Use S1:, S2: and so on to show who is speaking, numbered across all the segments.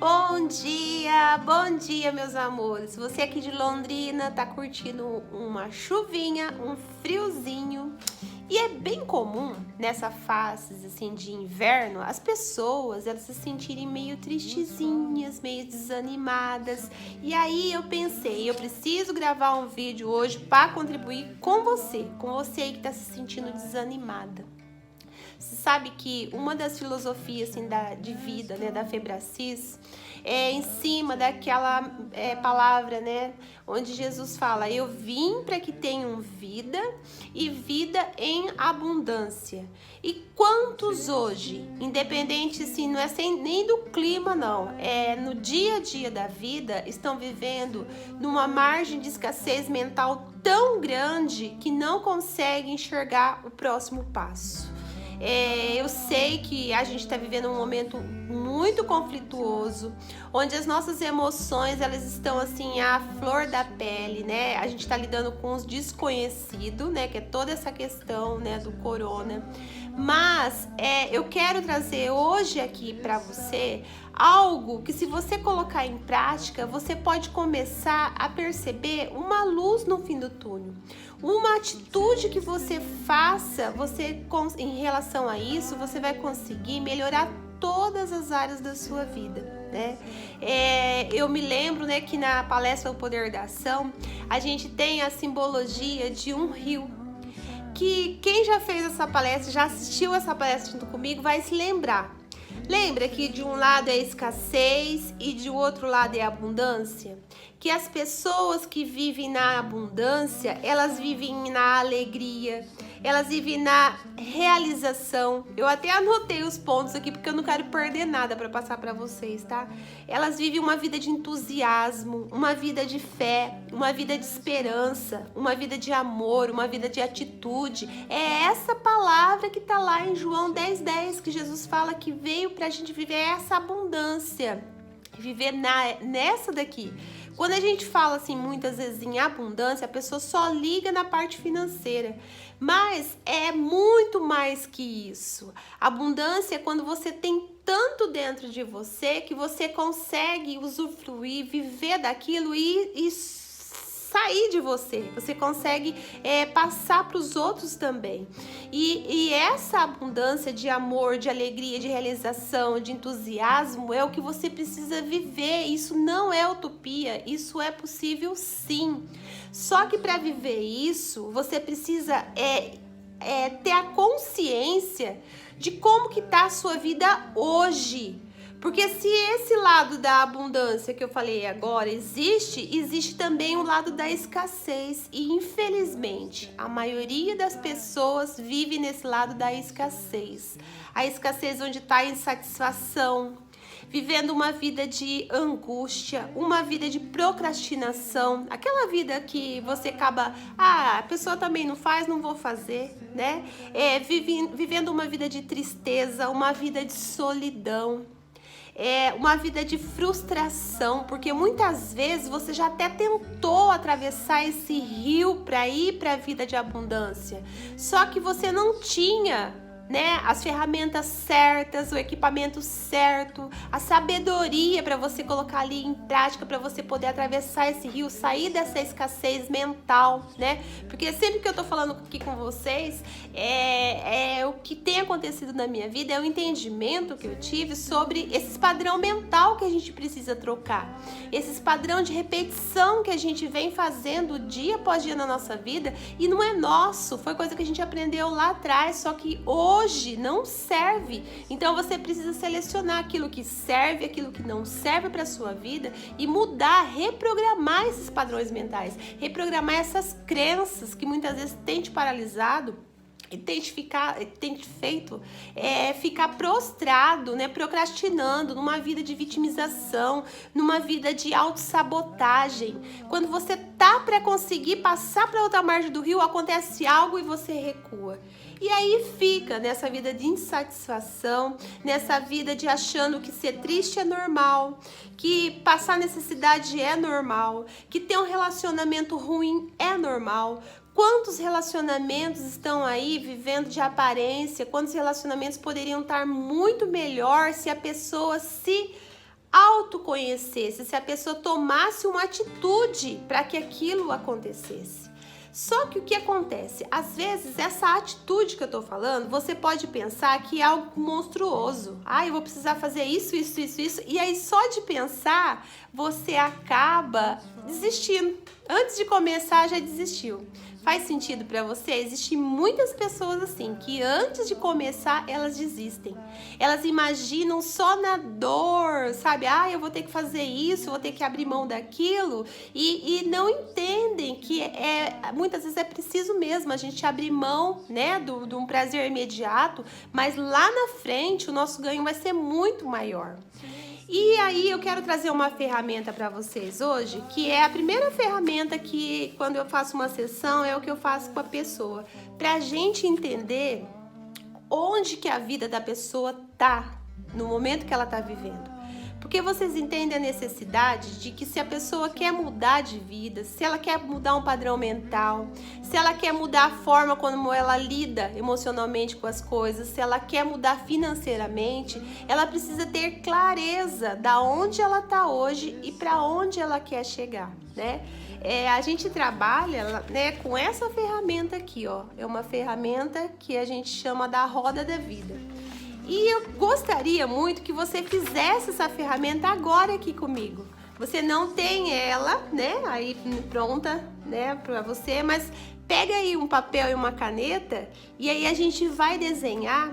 S1: Bom dia, meus amores. Você aqui de Londrina tá curtindo uma chuvinha, um friozinho. E é bem comum nessa fase assim de inverno as pessoas elas se sentirem meio tristezinhas, meio desanimadas. E aí eu pensei, eu preciso gravar um vídeo hoje para contribuir com você aí que tá se sentindo desanimada. Você sabe que uma das filosofias assim, de vida, né, da Febracis, é em cima daquela palavra, né, onde Jesus fala: eu vim para que tenham vida e vida em abundância. E quantos hoje, independente assim, não é nem do clima não, é no dia a dia da vida, estão vivendo numa margem de escassez mental tão grande que não conseguem enxergar o próximo passo. Eu sei que a gente está vivendo um momento muito conflituoso, onde as nossas emoções elas estão assim à flor da pele, né? A gente está lidando com os desconhecidos, né? Que é toda essa questão, né, do corona. Mas eu quero trazer hoje aqui para você algo que, se você colocar em prática, você pode começar a perceber uma luz no fim do túnel. Uma atitude que você faça, em relação a isso, você vai conseguir melhorar todas as áreas da sua vida, né? Eu me lembro, né, que na palestra O Poder da Ação, a gente tem a simbologia de um rio. Que quem já fez essa palestra, já assistiu essa palestra junto comigo, vai se lembrar. Lembra que de um lado é escassez e de outro lado é abundância? Que as pessoas que vivem na abundância, elas vivem na alegria, elas vivem na realização. Eu até anotei os pontos aqui porque eu não quero perder nada para passar para vocês, tá? Elas vivem uma vida de entusiasmo, uma vida de fé, uma vida de esperança, uma vida de amor, uma vida de atitude. É essa palavra que tá lá em João 10:10, que Jesus fala que veio pra gente viver essa abundância, viver nessa daqui. Quando a gente fala assim muitas vezes em abundância, a pessoa só liga na parte financeira, mas é muito mais que isso. Abundância é quando você tem tanto dentro de você que você consegue usufruir, viver daquilo e sair de você. Você consegue passar para os outros também. E essa abundância de amor, de alegria, de realização, de entusiasmo é o que você precisa viver. Isso não é utopia, isso é possível sim. Só que para viver isso, você precisa ter a consciência de como que tá a sua vida hoje. Porque se esse lado da abundância que eu falei agora existe também o lado da escassez. E infelizmente, a maioria das pessoas vive nesse lado da escassez. A escassez onde está a insatisfação, vivendo uma vida de angústia, uma vida de procrastinação, aquela vida que você acaba, a pessoa também não faz, não vou fazer, né? Vivendo uma vida de tristeza, uma vida de solidão. Uma vida de frustração, porque muitas vezes você já até tentou atravessar esse rio para ir para a vida de abundância, só que você não tinha, né, as ferramentas certas, o equipamento certo, a sabedoria para você colocar ali em prática, para você poder atravessar esse rio, sair dessa escassez mental, né? Porque sempre que eu tô falando aqui com vocês, o que tem acontecido na minha vida, é o entendimento que eu tive sobre esse padrão mental que a gente precisa trocar, esse padrão de repetição que a gente vem fazendo dia após dia na nossa vida, e não é nosso, foi coisa que a gente aprendeu lá atrás, só que hoje não serve. Então você precisa selecionar aquilo que serve, aquilo que não serve para sua vida e mudar, reprogramar esses padrões mentais, reprogramar essas crenças que muitas vezes têm te paralisado e tem te feito ficar prostrado, né, procrastinando numa vida de vitimização, numa vida de autossabotagem. Quando você tá para conseguir passar para outra margem do rio, acontece algo e você recua. E aí fica nessa vida de insatisfação, nessa vida de achando que ser triste é normal, que passar necessidade é normal, que ter um relacionamento ruim é normal. Quantos relacionamentos estão aí vivendo de aparência? Quantos relacionamentos poderiam estar muito melhor se a pessoa se conhecesse, se a pessoa tomasse uma atitude para que aquilo acontecesse. Só que o que acontece? Às vezes, essa atitude que eu tô falando, você pode pensar que é algo monstruoso. Ah, eu vou precisar fazer isso. E aí, só de pensar, você acaba desistindo. Antes de começar, já desistiu. Faz sentido para você? Existem muitas pessoas assim, que antes de começar, elas desistem. Elas imaginam só na dor, sabe? Ah, eu vou ter que fazer isso, vou ter que abrir mão daquilo. E não entendem que muitas vezes é preciso mesmo a gente abrir mão, né, de um prazer imediato, mas lá na frente o nosso ganho vai ser muito maior. E aí eu quero trazer uma ferramenta para vocês hoje, que é a primeira ferramenta que, quando eu faço uma sessão, é o que eu faço com a pessoa, pra gente entender onde que a vida da pessoa tá, no momento que ela tá vivendo. Porque vocês entendem a necessidade de que, se a pessoa quer mudar de vida, se ela quer mudar um padrão mental, se ela quer mudar a forma como ela lida emocionalmente com as coisas, se ela quer mudar financeiramente, ela precisa ter clareza da onde ela está hoje e para onde ela quer chegar, né? A gente trabalha, né, com essa ferramenta aqui, ó. É uma ferramenta que a gente chama da roda da vida. E eu gostaria muito que você fizesse essa ferramenta agora aqui comigo. Você não tem ela, né, aí pronta, né, para você, mas pega aí um papel e uma caneta e aí a gente vai desenhar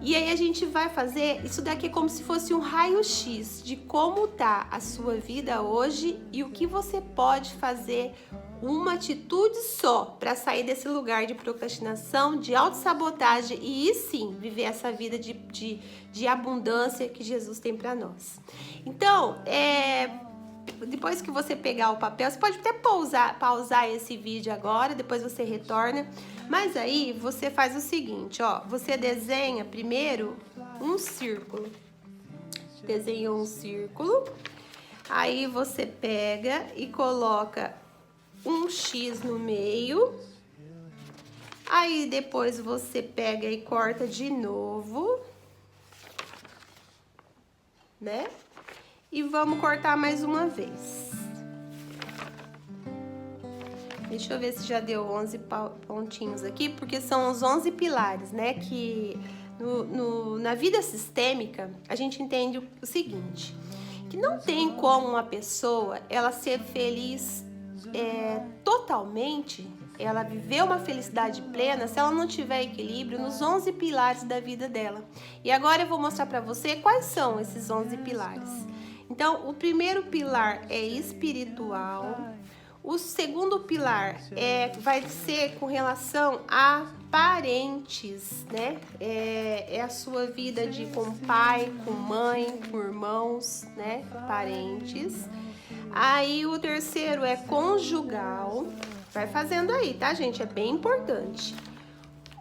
S1: e aí a gente vai fazer, isso daqui é como se fosse um raio-x de como tá a sua vida hoje e o que você pode fazer, uma atitude só para sair desse lugar de procrastinação, de autossabotagem e sim viver essa vida de abundância que Jesus tem para nós. Então, depois que você pegar o papel, você pode até pausar esse vídeo agora, depois você retorna, mas aí você faz o seguinte, ó, você desenha primeiro um círculo, desenhou um círculo, aí você pega e coloca um X no meio, aí depois você pega e corta de novo, né? E vamos cortar mais uma vez. Deixa eu ver se já deu 11 pontinhos aqui, porque são os 11 pilares, né? Que na vida sistêmica, a gente entende o seguinte, que não tem como uma pessoa ela ser feliz totalmente, ela viver uma felicidade plena se ela não tiver equilíbrio nos 11 pilares da vida dela. E agora eu vou mostrar para você quais são esses 11 pilares. Então, o primeiro pilar é espiritual, o segundo pilar vai ser com relação a parentes, né? É a sua vida com pai, com mãe, com irmãos, né? Parentes. Aí o terceiro é conjugal. Vai fazendo aí, tá, gente? É bem importante.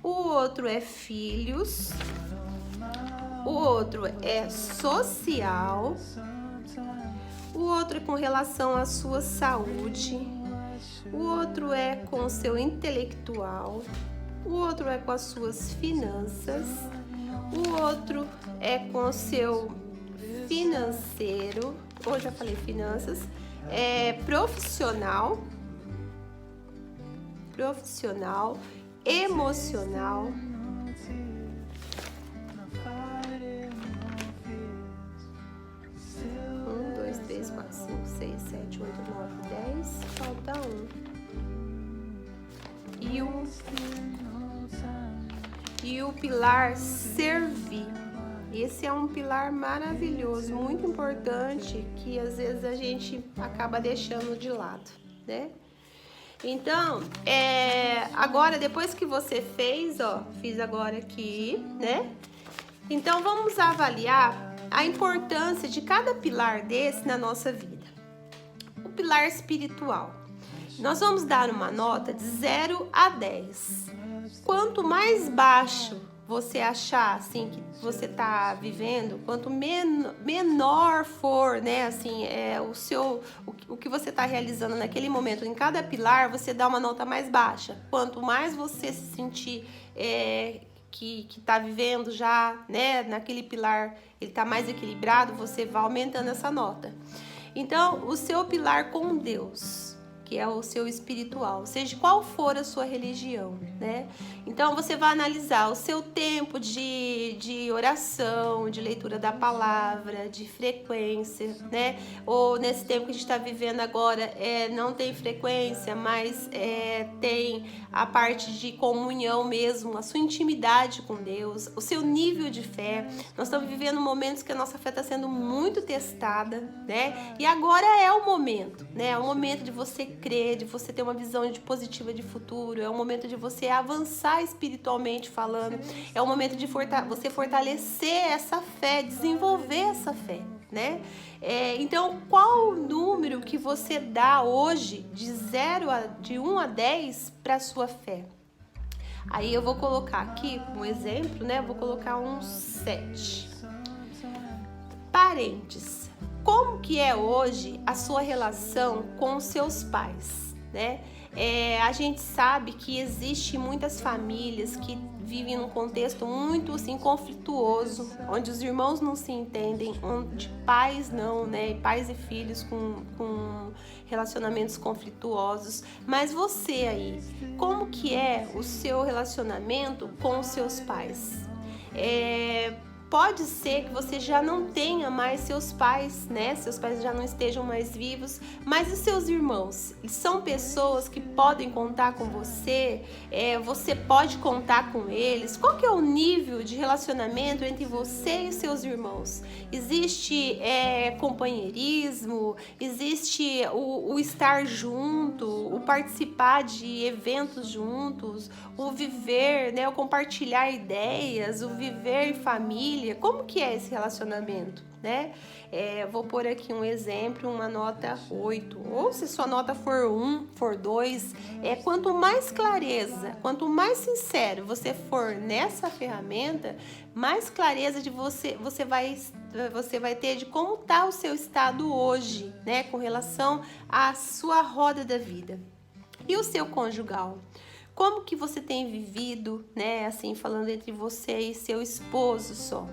S1: O outro é filhos. O outro é social. O outro é com relação à sua saúde. O outro é com o seu intelectual. O outro é com as suas finanças. O outro é com o seu financeiro. Hoje já falei finanças. Profissional, emocional, 1, 2, 3, 4, 5, 6, 7, 8, 9, 10, falta um. E o pilar servir. Esse é um pilar maravilhoso, muito importante, que às vezes a gente acaba deixando de lado, né? Então, agora, depois que você fez, ó, fiz agora aqui, né? Então, vamos avaliar a importância de cada pilar desse na nossa vida. O pilar espiritual. Nós vamos dar uma nota de 0 a 10. Quanto mais baixo você achar, assim, que você tá vivendo, quanto menor for, né, assim, o que você tá realizando naquele momento, em cada pilar, você dá uma nota mais baixa. Quanto mais você se sentir que tá vivendo já, né, naquele pilar, ele tá mais equilibrado, você vai aumentando essa nota. Então, o seu pilar com Deus, que é o seu espiritual, seja qual for a sua religião, né? Então, você vai analisar o seu tempo de oração, de leitura da palavra, de frequência, né? Ou nesse tempo que a gente está vivendo agora, não tem frequência, mas tem a parte de comunhão mesmo, a sua intimidade com Deus, o seu nível de fé. Nós estamos vivendo momentos que a nossa fé está sendo muito testada, né? E agora é o momento, né? É o momento de você crer, de você ter uma visão positiva de futuro, é o momento de você avançar espiritualmente falando, é o momento de você fortalecer essa fé, desenvolver essa fé, né? Então, qual o número que você dá hoje de 1 a 10 para a sua fé? Aí eu vou colocar aqui um exemplo, né? Vou colocar um 7. Parentes. Como que é hoje a sua relação com os seus pais, né? A gente sabe que existe muitas famílias que vivem num contexto muito assim conflituoso, onde os irmãos não se entendem, onde pais não, né? Pais e filhos com relacionamentos conflituosos. Mas você aí, como que é o seu relacionamento com os seus pais? Pode ser que você já não tenha mais seus pais, né? Seus pais já não estejam mais vivos, mas os seus irmãos são pessoas que podem contar com você, você pode contar com eles. Qual que é o nível de relacionamento entre você e seus irmãos? Existe companheirismo, existe o estar junto, o participar de eventos juntos, o viver, né? O compartilhar ideias, o viver em família. Como que é esse relacionamento, né? Vou pôr aqui um exemplo, uma nota 8. Ou se sua nota for 1, for 2, quanto mais clareza, quanto mais sincero você for nessa ferramenta, mais clareza de você vai ter de como está o seu estado hoje, né? Com relação à sua roda da vida. E o seu conjugal? Como que você tem vivido, né? Assim, falando entre você e seu esposo só.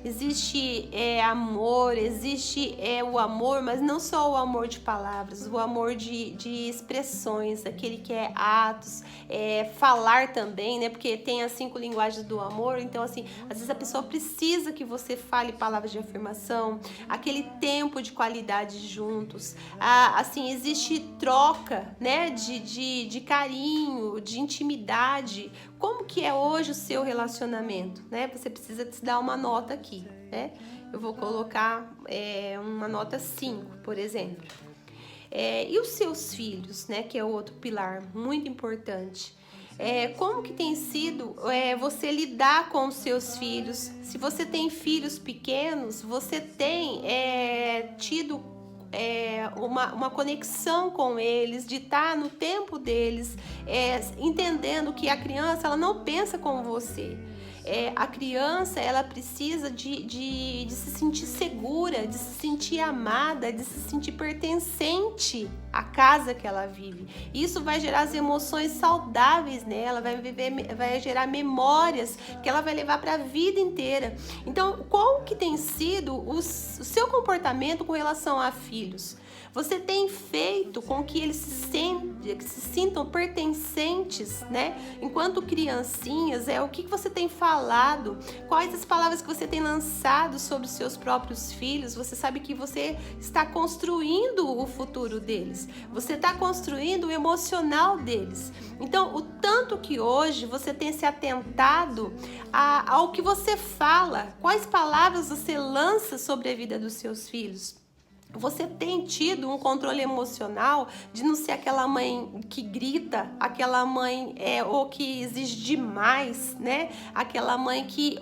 S1: Existe amor, existe o amor, mas não só o amor de palavras, o amor de expressões, aquele que é atos, falar também, né? Porque tem as 5 linguagens do amor, então assim, às vezes a pessoa precisa que você fale palavras de afirmação, aquele tempo de qualidade juntos, assim, existe troca, né? De carinho, de intimidade. Como que é hoje o seu relacionamento, né? Você precisa se dar uma nota aqui, né? Eu vou colocar uma nota 5, por exemplo. E os seus filhos, né? Que é o outro pilar muito importante. Como que tem sido você lidar com os seus filhos? Se você tem filhos pequenos, você tem tido uma conexão com eles, de estar no tempo deles, entendendo que a criança ela não pensa como você. A criança ela precisa de se sentir segura, de se sentir amada, de se sentir pertencente à casa que ela vive. Isso vai gerar as emoções saudáveis nela, vai gerar memórias que ela vai levar para a vida inteira. Então, qual que tem sido o seu comportamento com relação a filhos? Você tem feito com que eles se sintam pertencentes, né? Enquanto criancinhas, o que você tem falado? Quais as palavras que você tem lançado sobre os seus próprios filhos? Você sabe que você está construindo o futuro deles. Você está construindo o emocional deles. Então, o tanto que hoje você tem se atentado ao que você fala, quais palavras você lança sobre a vida dos seus filhos. Você tem tido um controle emocional de não ser aquela mãe que grita, aquela mãe ou que exige demais, né? Aquela mãe que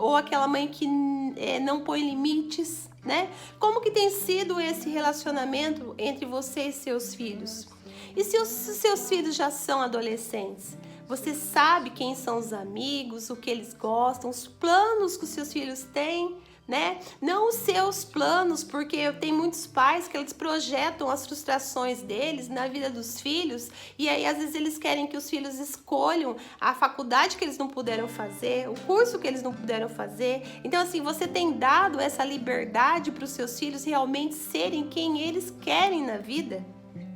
S1: não põe limites, né? Como que tem sido esse relacionamento entre você e seus filhos? E se os seus filhos já são adolescentes? Você sabe quem são os amigos, o que eles gostam, os planos que os seus filhos têm? né? Não os seus planos, porque tem muitos pais que eles projetam as frustrações deles na vida dos filhos, e aí às vezes eles querem que os filhos escolham a faculdade que eles não puderam fazer, o curso que eles não puderam fazer. Então assim, você tem dado essa liberdade para os seus filhos realmente serem quem eles querem na vida,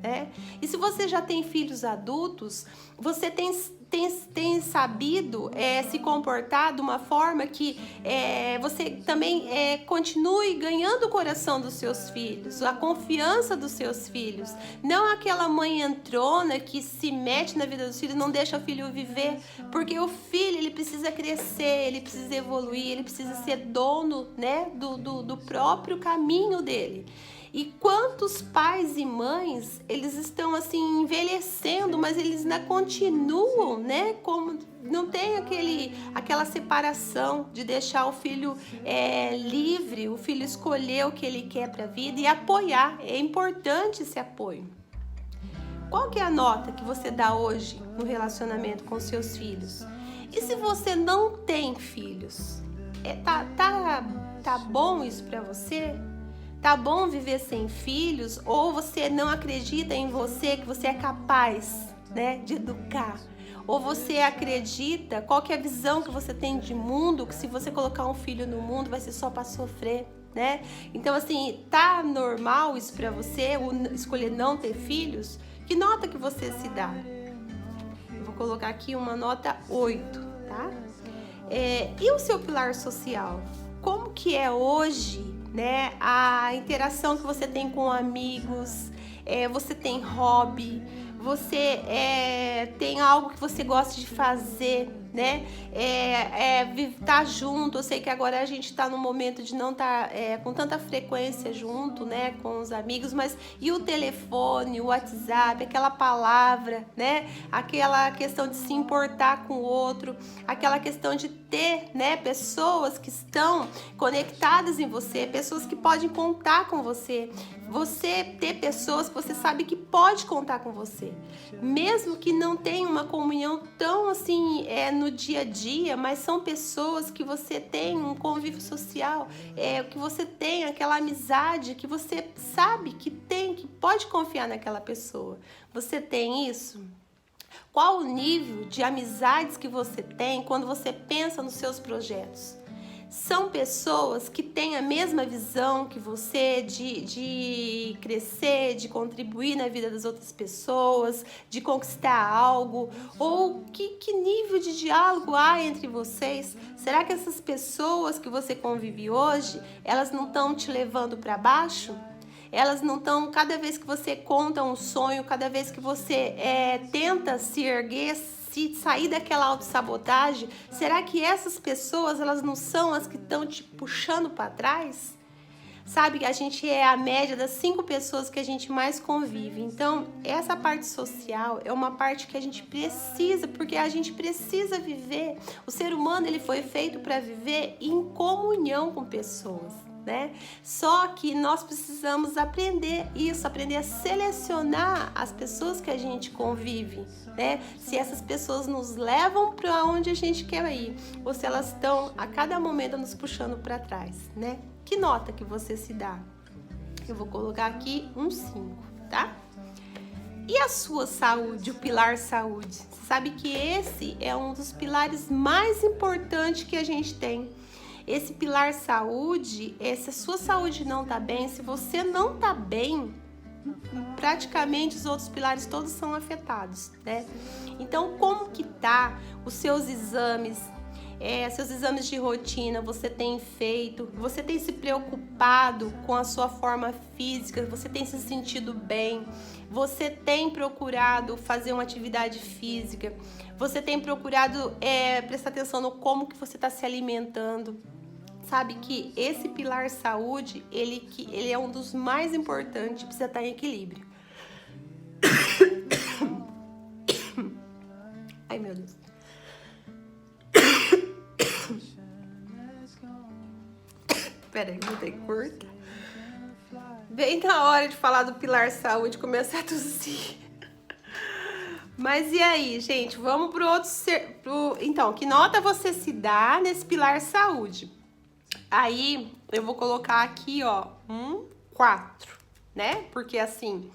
S1: né? E se você já tem filhos adultos, você tem sabido se comportar de uma forma que você também continue ganhando o coração dos seus filhos, a confiança dos seus filhos. Não aquela mãe entrona que se mete na vida dos filhos, não deixa o filho viver, porque o filho ele precisa crescer, ele precisa evoluir, ele precisa ser dono, né, do próprio caminho dele. E quantos pais e mães, eles estão assim envelhecendo, mas eles ainda continuam, né? Como não tem aquela separação de deixar o filho livre, o filho escolher o que ele quer para a vida e apoiar. É importante esse apoio. Qual que é a nota que você dá hoje no relacionamento com seus filhos? E se você não tem filhos, tá bom isso para você? Tá bom viver sem filhos? Ou você não acredita em você, que você é capaz, né, de educar? Ou você acredita, qual que é a visão que você tem de mundo, que se você colocar um filho no mundo vai ser só para sofrer, né? Então assim, tá normal isso para você, escolher não ter filhos? Que nota que você se dá? Eu vou colocar aqui uma nota 8, tá? E o seu pilar social? Como que é hoje, né, a interação que você tem com amigos? Você tem hobby, você tem algo que você gosta de fazer, né? Tá junto. Eu sei que agora a gente tá no momento de não estar com tanta frequência junto, né, com os amigos, mas e o telefone, o WhatsApp, aquela palavra, né? Aquela questão de se importar com o outro, aquela questão de ter, né, pessoas que estão conectadas em você, pessoas que podem contar com você. Você ter pessoas que você sabe que pode contar com você, mesmo que não tenha uma comunhão tão assim no dia a dia, mas são pessoas que você tem um convívio social, que você tem aquela amizade que você sabe que pode confiar naquela pessoa. Você tem isso? Qual o nível de amizades que você tem quando você pensa nos seus projetos? São pessoas que têm a mesma visão que você de crescer, de contribuir na vida das outras pessoas, de conquistar algo? Ou que nível de diálogo há entre vocês? Será que essas pessoas que você convive hoje, elas não estão te levando para baixo? Elas não estão, cada vez que você conta um sonho, cada vez que você tenta se erguer, se sair daquela autossabotagem, será que essas pessoas, elas não são as que estão te puxando para trás? Sabe, a gente é a média das 5 pessoas que a gente mais convive. Então, essa parte social é uma parte que a gente precisa, porque a gente precisa viver. O ser humano, ele foi feito para viver em comunhão com pessoas, né? Só que nós precisamos aprender isso, aprender a selecionar as pessoas que a gente convive, né? Se essas pessoas nos levam para onde a gente quer ir, ou se elas estão a cada momento nos puxando para trás, né? Que nota que você se dá? Eu vou colocar aqui um 5, tá? E a sua saúde, o pilar saúde? Você sabe que esse é um dos pilares mais importantes que a gente tem. Esse pilar saúde, se a sua saúde não tá bem, se você não tá bem, praticamente os outros pilares todos são afetados, né? Então, como que tá os seus exames? Seus exames de rotina, você tem feito? Você tem se preocupado com a sua forma física? Você tem se sentido bem? Você tem procurado fazer uma atividade física? Você tem procurado prestar atenção no como que você está se alimentando? Sabe que esse pilar saúde, ele é um dos mais importantes, precisa estar em equilíbrio. Ai, meu Deus. Peraí, vou ter que cortar. Bem na hora de falar do pilar saúde, começar a tossir. Mas e aí, gente? Vamos pro outro... Então, que nota você se dá nesse pilar saúde? Aí, eu vou colocar aqui, ó, 4, né? Porque assim,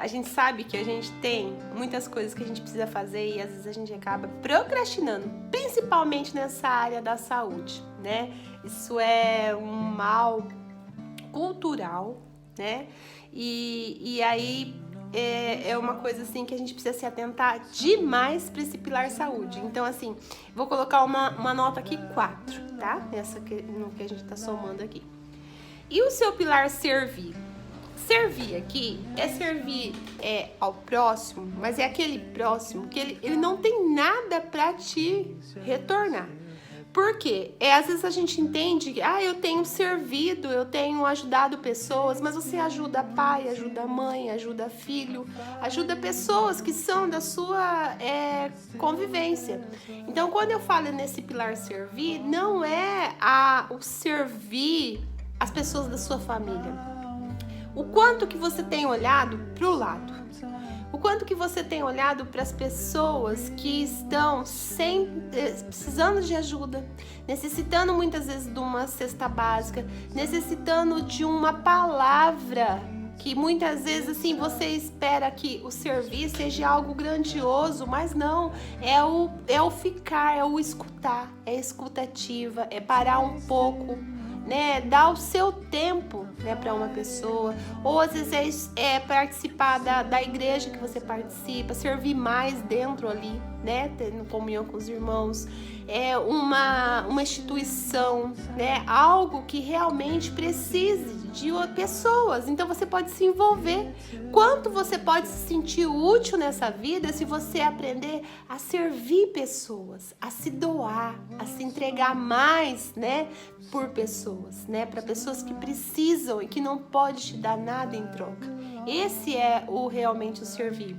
S1: a gente sabe que a gente tem muitas coisas que a gente precisa fazer e às vezes a gente acaba procrastinando, principalmente nessa área da saúde, né? Isso é um mal cultural, né? E aí é uma coisa assim que a gente precisa se atentar demais para esse pilar saúde. Então, assim, vou colocar uma nota aqui 4, tá? No que a gente tá somando aqui. E o seu pilar servir? Servir aqui é servir ao próximo, mas é aquele próximo que ele não tem nada para te retornar. Por quê? Às vezes a gente entende que eu tenho servido, eu tenho ajudado pessoas, mas você ajuda pai, ajuda mãe, ajuda filho, ajuda pessoas que são da sua convivência. Então, quando eu falo nesse pilar servir, não é o servir as pessoas da sua família. O quanto que você tem olhado para o lado. O quanto que você tem olhado para as pessoas que estão precisando de ajuda, necessitando muitas vezes de uma cesta básica, necessitando de uma palavra que muitas vezes assim você espera que o serviço seja algo grandioso, mas não, é o ficar, é o escutar, é escutativa, é parar um pouco, né, dar o seu tempo, né, para uma pessoa, ou às vezes é participar da igreja que você participa, servir mais dentro ali, né, tendo comunhão com os irmãos, é uma instituição, né, algo que realmente precise de pessoas. Então você pode se envolver. Quanto você pode se sentir útil nessa vida se você aprender a servir pessoas, a se doar, a se entregar mais, né, por pessoas, né, para pessoas que precisam e que não pode te dar nada em troca. Esse é realmente o servir.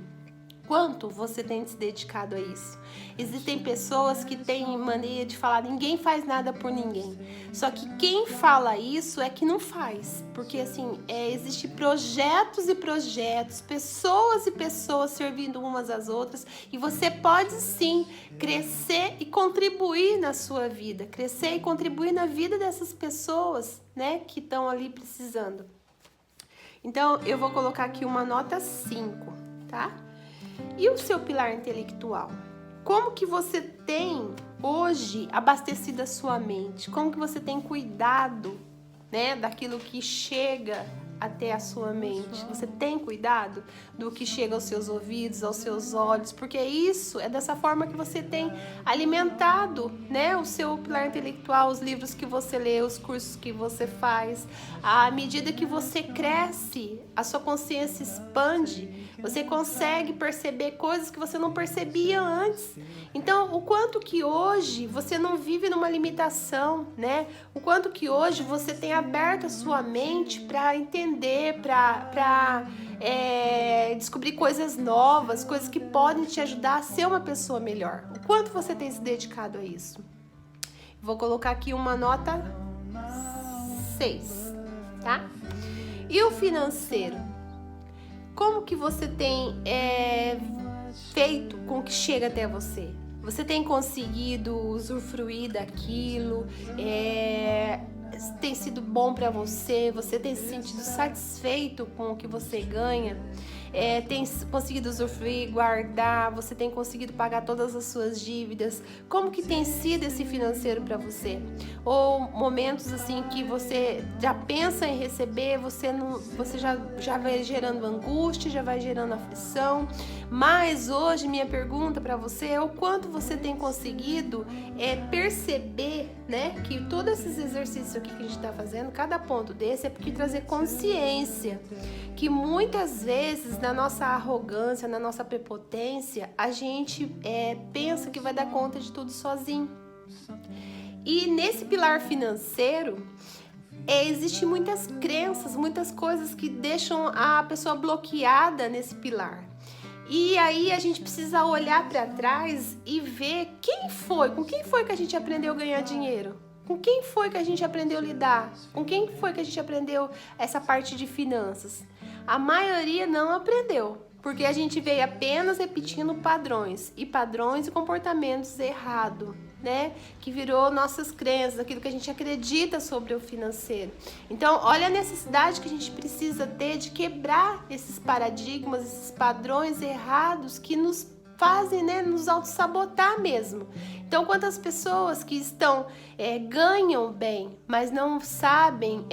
S1: Quanto você tem se dedicado a isso? Existem pessoas que têm mania de falar ninguém faz nada por ninguém. Só que quem fala isso é que não faz. Porque assim, existem projetos e projetos, pessoas e pessoas servindo umas às outras. E você pode sim crescer e contribuir na sua vida. Crescer e contribuir na vida dessas pessoas, né, que estão ali precisando. Então, eu vou colocar aqui uma nota 5, tá? E o seu pilar intelectual? Como que você tem hoje abastecido a sua mente? Como que você tem cuidado, né, daquilo que chega até a sua mente? Você tem cuidado do que chega aos seus ouvidos, aos seus olhos? Porque isso é dessa forma que você tem alimentado, né, o seu pilar intelectual, os livros que você lê, os cursos que você faz. À medida que você cresce, a sua consciência expande, você consegue perceber coisas que você não percebia antes. Então, o quanto que hoje você não vive numa limitação, né? O quanto que hoje você tem aberto a sua mente para entender, para descobrir coisas novas, coisas que podem te ajudar a ser uma pessoa melhor. O quanto você tem se dedicado a isso? Vou colocar aqui uma nota 6, tá? E o financeiro? Como que você tem feito com que chega até você? Você tem conseguido usufruir daquilo? Tem sido bom para você? Você tem se sentido satisfeito com o que você ganha? Tem conseguido usufruir, guardar? Você tem conseguido pagar todas as suas dívidas? Como que tem sido esse financeiro para você? Ou momentos assim que você já pensa em receber, você já vai gerando angústia, já vai gerando aflição. Mas hoje minha pergunta para você é o quanto você tem conseguido perceber, né, que todos esses exercícios aqui que a gente está fazendo, cada ponto desse é porque trazer consciência que muitas vezes na nossa arrogância, na nossa prepotência, a gente pensa que vai dar conta de tudo sozinho. E nesse pilar financeiro, existem muitas crenças, muitas coisas que deixam a pessoa bloqueada nesse pilar. E aí a gente precisa olhar para trás e ver com quem foi que a gente aprendeu a ganhar dinheiro? Com quem foi que a gente aprendeu a lidar? Com quem foi que a gente aprendeu essa parte de finanças? A maioria não aprendeu, porque a gente veio apenas repetindo padrões e comportamentos errados, né? Que virou nossas crenças, aquilo que a gente acredita sobre o financeiro. Então, olha a necessidade que a gente precisa ter de quebrar esses paradigmas, esses padrões errados que nos fazem, né, nos auto-sabotar mesmo. Então, quantas pessoas que estão, ganham bem, mas não sabem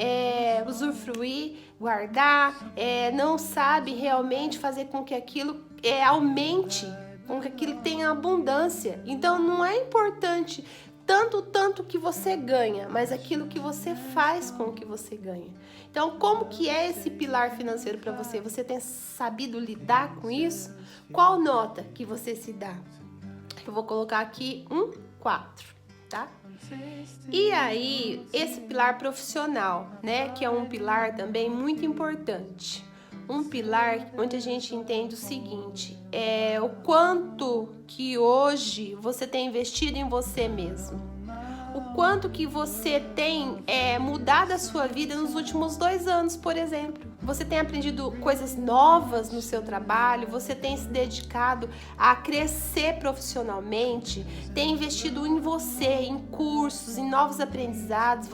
S1: usufruir, guardar, não sabem realmente fazer com que aquilo aumente, com que aquilo tenha abundância. Então, não é importante tanto que você ganha, mas aquilo que você faz com o que você ganha. Então, como que é esse pilar financeiro para você? Você tem sabido lidar com isso? Qual nota que você se dá? Eu vou colocar aqui 4, tá? E aí, esse pilar profissional, né? Que é um pilar também muito importante. Um pilar onde a gente entende o seguinte, o quanto que hoje você tem investido em você mesmo. O quanto que você tem mudado a sua vida nos últimos 2 anos, por exemplo. Você tem aprendido coisas novas no seu trabalho, você tem se dedicado a crescer profissionalmente, tem investido em você, em cursos, em novos aprendizados.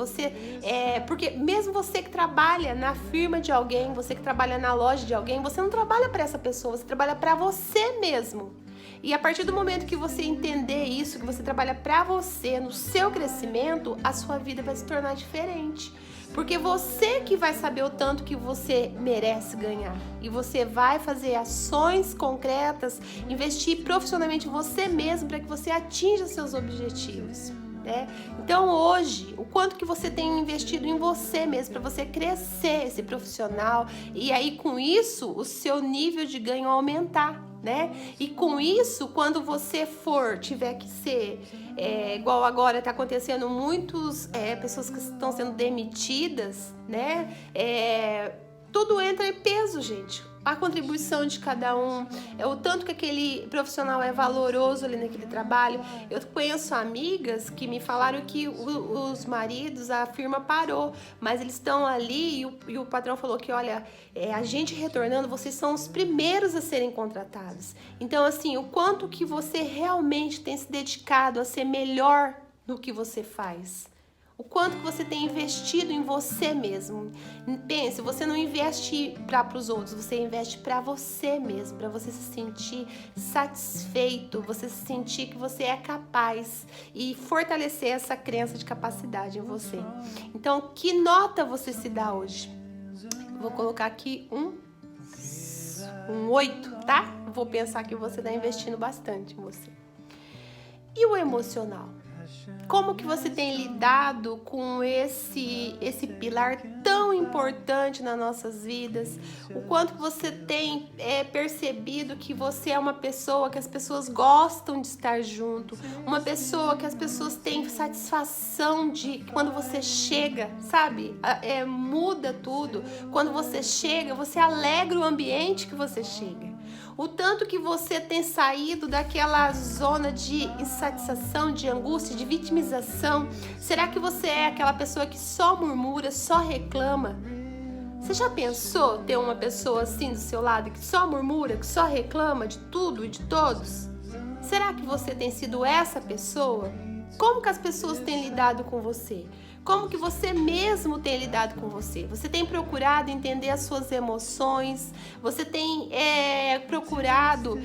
S1: Porque mesmo você que trabalha na firma de alguém, você que trabalha na loja de alguém, você não trabalha para essa pessoa, você trabalha para você mesmo. E a partir do momento que você entender isso, que você trabalha para você, no seu crescimento, a sua vida vai se tornar diferente. Porque você que vai saber o tanto que você merece ganhar. E você vai fazer ações concretas, investir profissionalmente em você mesmo para que você atinja seus objetivos. Né? Então hoje, o quanto que você tem investido em você mesmo, para você crescer esse profissional, e aí com isso, o seu nível de ganho aumentar. Né? E com isso, quando você tiver que ser igual agora está acontecendo, muitas pessoas que estão sendo demitidas, né? Tudo entra em peso, gente. A contribuição de cada um, o tanto que aquele profissional é valoroso ali naquele trabalho. Eu conheço amigas que me falaram que os maridos, a firma parou, mas eles estão ali e o patrão falou que, olha, a gente retornando, vocês são os primeiros a serem contratados. Então, assim, o quanto que você realmente tem se dedicado a ser melhor no que você faz. O quanto que você tem investido em você mesmo. Pense, você não investe para os outros, você investe para você mesmo, para você se sentir satisfeito, você se sentir que você é capaz e fortalecer essa crença de capacidade em você. Então, que nota você se dá hoje? Vou colocar aqui um 8, tá? Vou pensar que você está investindo bastante em você. E o emocional? Como que você tem lidado com esse pilar tão importante nas nossas vidas? O quanto você tem percebido que você é uma pessoa que as pessoas gostam de estar junto, uma pessoa que as pessoas têm satisfação de quando você chega, sabe? Muda tudo. Quando você chega, você alegra o ambiente que você chega. O tanto que você tem saído daquela zona de insatisfação, de angústia, de vitimização. Será que você é aquela pessoa que só murmura, só reclama? Você já pensou ter uma pessoa assim do seu lado que só murmura, que só reclama de tudo e de todos? Será que você tem sido essa pessoa? Como que as pessoas têm lidado com você? Como que você mesmo tem lidado com você? Você tem procurado entender as suas emoções? Você tem procurado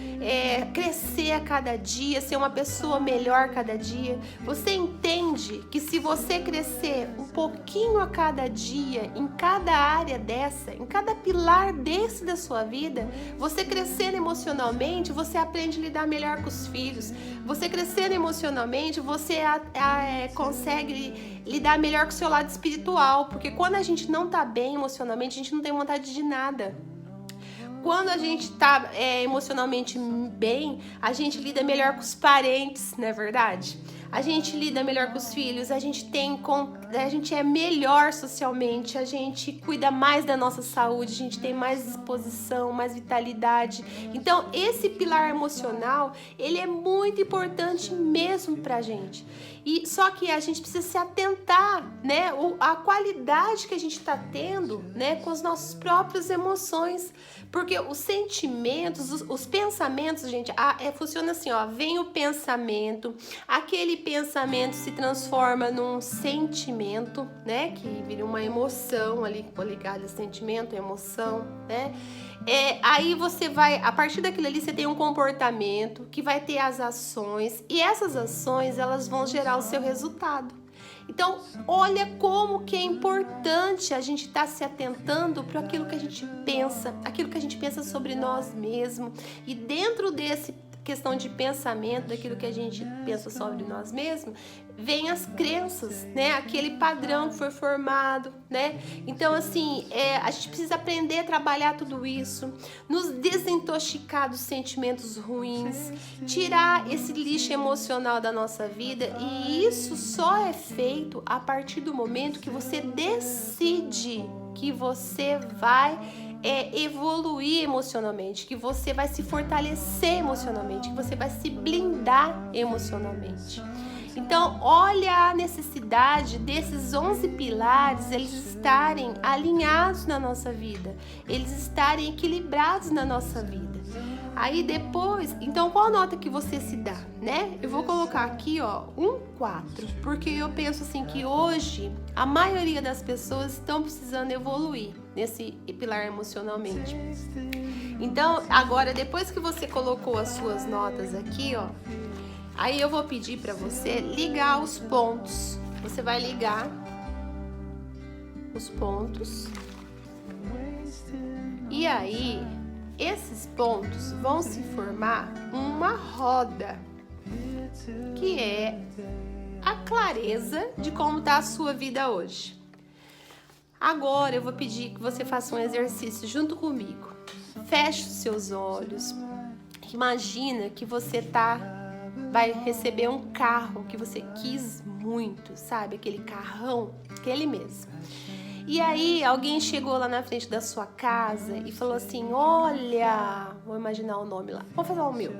S1: crescer a cada dia, ser uma pessoa melhor a cada dia? Você entende que se você crescer um pouquinho a cada dia, em cada área dessa, em cada pilar desse da sua vida, você crescendo emocionalmente, você aprende a lidar melhor com os filhos. Você crescendo emocionalmente, você consegue lidar melhor com o seu lado espiritual, porque quando a gente não tá bem emocionalmente, a gente não tem vontade de nada. Quando a gente tá emocionalmente bem, a gente lida melhor com os parentes, não é verdade? A gente lida melhor com os filhos, a gente é melhor socialmente, a gente cuida mais da nossa saúde, a gente tem mais disposição, mais vitalidade. Então, esse pilar emocional, ele é muito importante mesmo pra gente. Só que a gente precisa se atentar, né? A qualidade que a gente está tendo, né? Com as nossas próprias emoções. Porque os sentimentos, os pensamentos, gente, funciona assim, ó. Vem o pensamento, aquele pensamento se transforma num sentimento, né? Que vira uma emoção ali, ligada a sentimento, emoção, né? Aí você vai, a partir daquilo ali, você tem um comportamento que vai ter as ações, e essas ações, elas vão gerar o seu resultado. Então, olha como que é importante a gente estar se atentando para aquilo que a gente pensa, aquilo que a gente pensa sobre nós mesmos. E dentro desse questão de pensamento, daquilo que a gente pensa sobre nós mesmos, vem as crenças, né? Aquele padrão que foi formado, né? Então, assim, a gente precisa aprender a trabalhar tudo isso, nos desintoxicar dos sentimentos ruins, tirar esse lixo emocional da nossa vida, e isso só é feito a partir do momento que você decide que você vai evoluir emocionalmente, que você vai se fortalecer emocionalmente, que você vai se blindar emocionalmente. Então, olha a necessidade desses 11 pilares, eles estarem alinhados na nossa vida, eles estarem equilibrados na nossa vida. Aí depois, então qual nota que você se dá, né? Eu vou colocar aqui, ó, 4, porque eu penso assim que hoje a maioria das pessoas estão precisando evoluir nesse pilar emocionalmente. Então, agora, depois que você colocou as suas notas aqui, ó, aí eu vou pedir para você ligar os pontos. Você vai ligar os pontos. E aí, esses pontos vão se formar uma roda, que é a clareza de como está a sua vida hoje. Agora eu vou pedir que você faça um exercício junto comigo. Feche os seus olhos. Imagina que você vai receber um carro que você quis muito, sabe? Aquele carrão, aquele mesmo. E aí alguém chegou lá na frente da sua casa e falou assim: olha, vou imaginar o nome lá, vou falar o meu.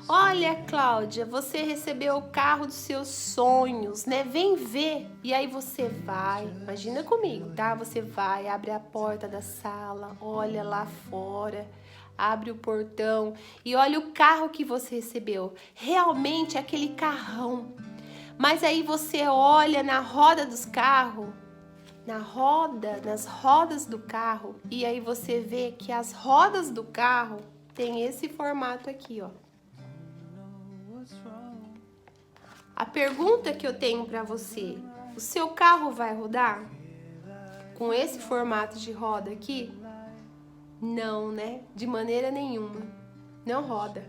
S1: Olha, Cláudia, você recebeu o carro dos seus sonhos, né? Vem ver. E aí você vai, imagina comigo, tá? Você vai, abre a porta da sala, olha lá fora, abre o portão e olha o carro que você recebeu. Realmente é aquele carrão. Mas aí você olha na roda dos carros, nas rodas do carro, e aí você vê que as rodas do carro tem esse formato aqui, ó. A pergunta que eu tenho para você: o seu carro vai rodar com esse formato de roda aqui? Não, né? De maneira nenhuma. Não roda.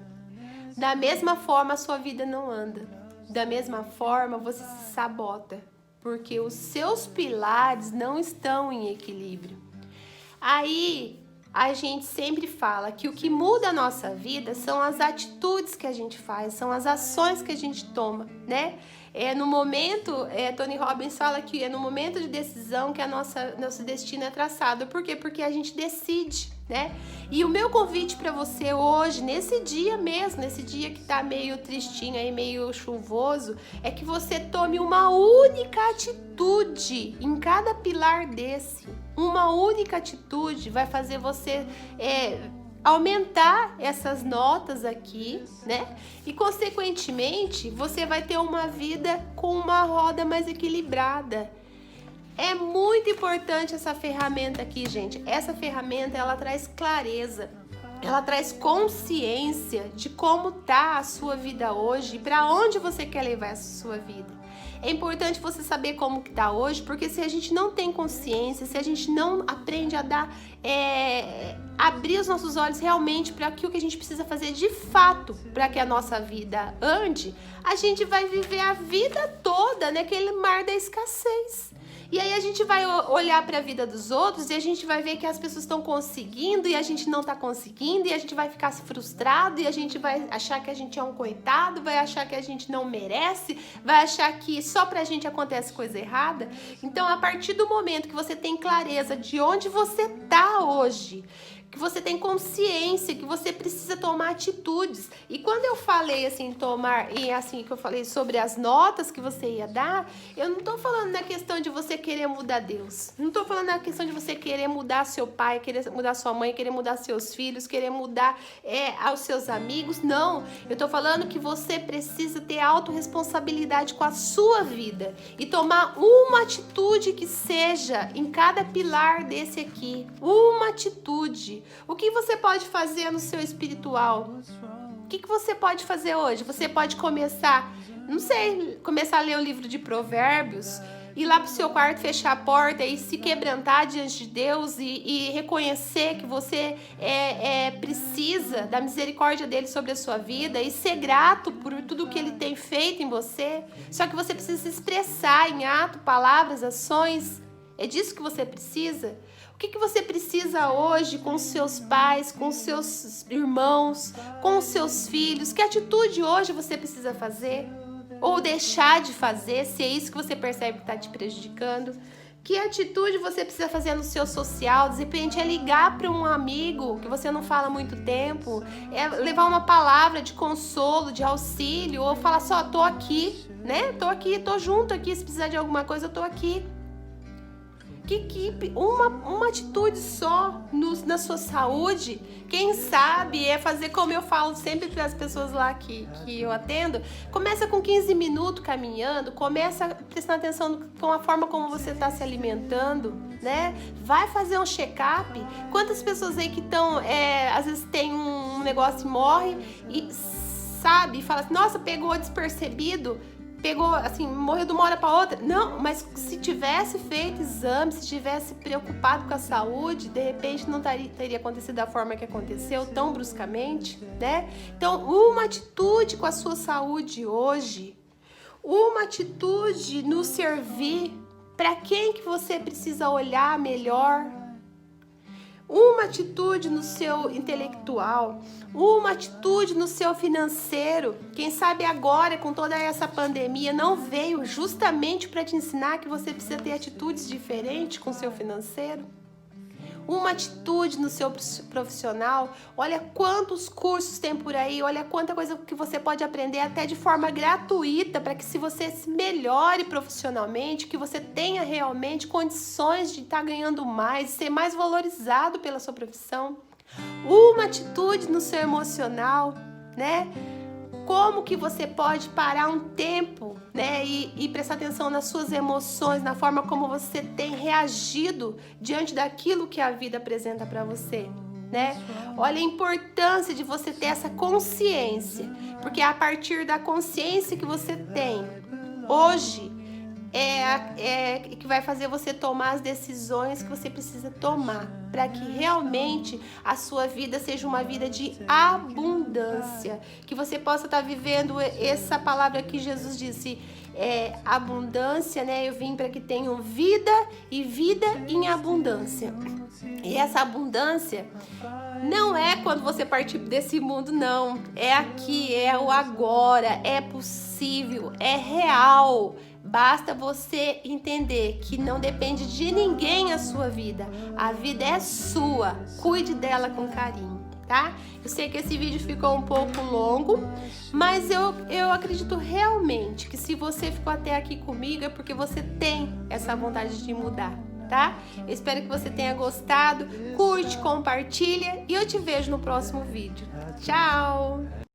S1: Da mesma forma, a sua vida não anda. Da mesma forma, você se sabota, porque os seus pilares não estão em equilíbrio. Aí, a gente sempre fala que o que muda a nossa vida são as atitudes que a gente faz, são as ações que a gente toma, né? No momento, Tony Robbins fala que é no momento de decisão que nosso destino é traçado. Por quê? Porque a gente decide, né? E o meu convite para você hoje, nesse dia mesmo, nesse dia que tá meio tristinho aí, meio chuvoso, é que você tome uma única atitude em cada pilar desse. Uma única atitude vai fazer você aumentar essas notas aqui, né? E consequentemente, você vai ter uma vida com uma roda mais equilibrada. É muito importante essa ferramenta aqui, gente. Essa ferramenta, ela traz clareza, ela traz consciência de como tá a sua vida hoje e para onde você quer levar essa sua vida. É importante você saber como que tá hoje, porque se a gente não tem consciência, se a gente não aprende a abrir os nossos olhos realmente para aquilo que a gente precisa fazer de fato para que a nossa vida ande, a gente vai viver a vida toda naquele mar da escassez. E aí a gente vai olhar para a vida dos outros e a gente vai ver que as pessoas estão conseguindo e a gente não está conseguindo, e a gente vai ficar frustrado, e a gente vai achar que a gente é um coitado, vai achar que a gente não merece, vai achar que só pra gente acontece coisa errada. Então, a partir do momento que você tem clareza de onde você tá hoje, que você tem consciência, que você precisa tomar atitudes. E quando eu falei assim, e assim que eu falei sobre as notas que você ia dar, eu não tô falando na questão de você querer mudar Deus. Não tô falando na questão de você querer mudar seu pai, querer mudar sua mãe, querer mudar seus filhos, querer mudar aos seus amigos. Não, eu tô falando que você precisa ter autorresponsabilidade com a sua vida e tomar uma atitude que seja em cada pilar desse aqui. Uma atitude. O que você pode fazer no seu espiritual? O que você pode fazer hoje? Você pode começar, não sei, começar a ler o livro de Provérbios, ir lá pro seu quarto, fechar a porta e se quebrantar diante de Deus e reconhecer que você precisa da misericórdia dele sobre a sua vida e ser grato por tudo que ele tem feito em você. Só que você precisa se expressar em ato, palavras, ações. É disso que você precisa? O que você precisa hoje com os seus pais, com os seus irmãos, com os seus filhos? Que atitude hoje você precisa fazer? Ou deixar de fazer, se é isso que você percebe que está te prejudicando? Que atitude você precisa fazer no seu social? De repente é ligar para um amigo que você não fala há muito tempo, é levar uma palavra de consolo, de auxílio, ou falar só, tô aqui, né? Tô aqui, tô junto aqui, se precisar de alguma coisa, eu tô aqui. Uma atitude só na sua saúde, quem sabe é fazer como eu falo sempre para as pessoas lá que eu atendo, começa com 15 minutos caminhando, começa prestando atenção com a forma como você está se alimentando, né? Vai fazer um check-up. Quantas pessoas aí que estão, às vezes tem um negócio e morre e sabe, fala assim, nossa, pegou despercebido, pegou, assim, morreu de uma hora para outra. Não, mas se tivesse feito exame, se tivesse preocupado com a saúde, de repente não teria acontecido da forma que aconteceu, tão bruscamente, né? Então, uma atitude com a sua saúde hoje, uma atitude no servir, para quem que você precisa olhar melhor, uma atitude no seu intelectual, uma atitude no seu financeiro. Quem sabe agora, com toda essa pandemia, não veio justamente para te ensinar que você precisa ter atitudes diferentes com o seu financeiro? Uma atitude no seu profissional. Olha quantos cursos tem por aí, olha quanta coisa que você pode aprender até de forma gratuita, para que se você se melhore profissionalmente, que você tenha realmente condições de estar ganhando mais, ser mais valorizado pela sua profissão. Uma atitude no seu emocional, né? Como que você pode parar um tempo, né, e prestar atenção nas suas emoções, na forma como você tem reagido diante daquilo que a vida apresenta para você, né? Olha a importância de você ter essa consciência, porque é a partir da consciência que você tem hoje que vai fazer você tomar as decisões que você precisa tomar, para que realmente a sua vida seja uma vida de abundância, que você possa estar vivendo essa palavra que Jesus disse, abundância, né? Eu vim para que tenham vida e vida em abundância. E essa abundância não é quando você partir desse mundo, não. É aqui, é o agora, é possível, é real. Basta você entender que não depende de ninguém a sua vida. A vida é sua. Cuide dela com carinho, tá? Eu sei que esse vídeo ficou um pouco longo, mas eu acredito realmente que se você ficou até aqui comigo é porque você tem essa vontade de mudar, tá? Eu espero que você tenha gostado. Curte, compartilha e eu te vejo no próximo vídeo. Tchau!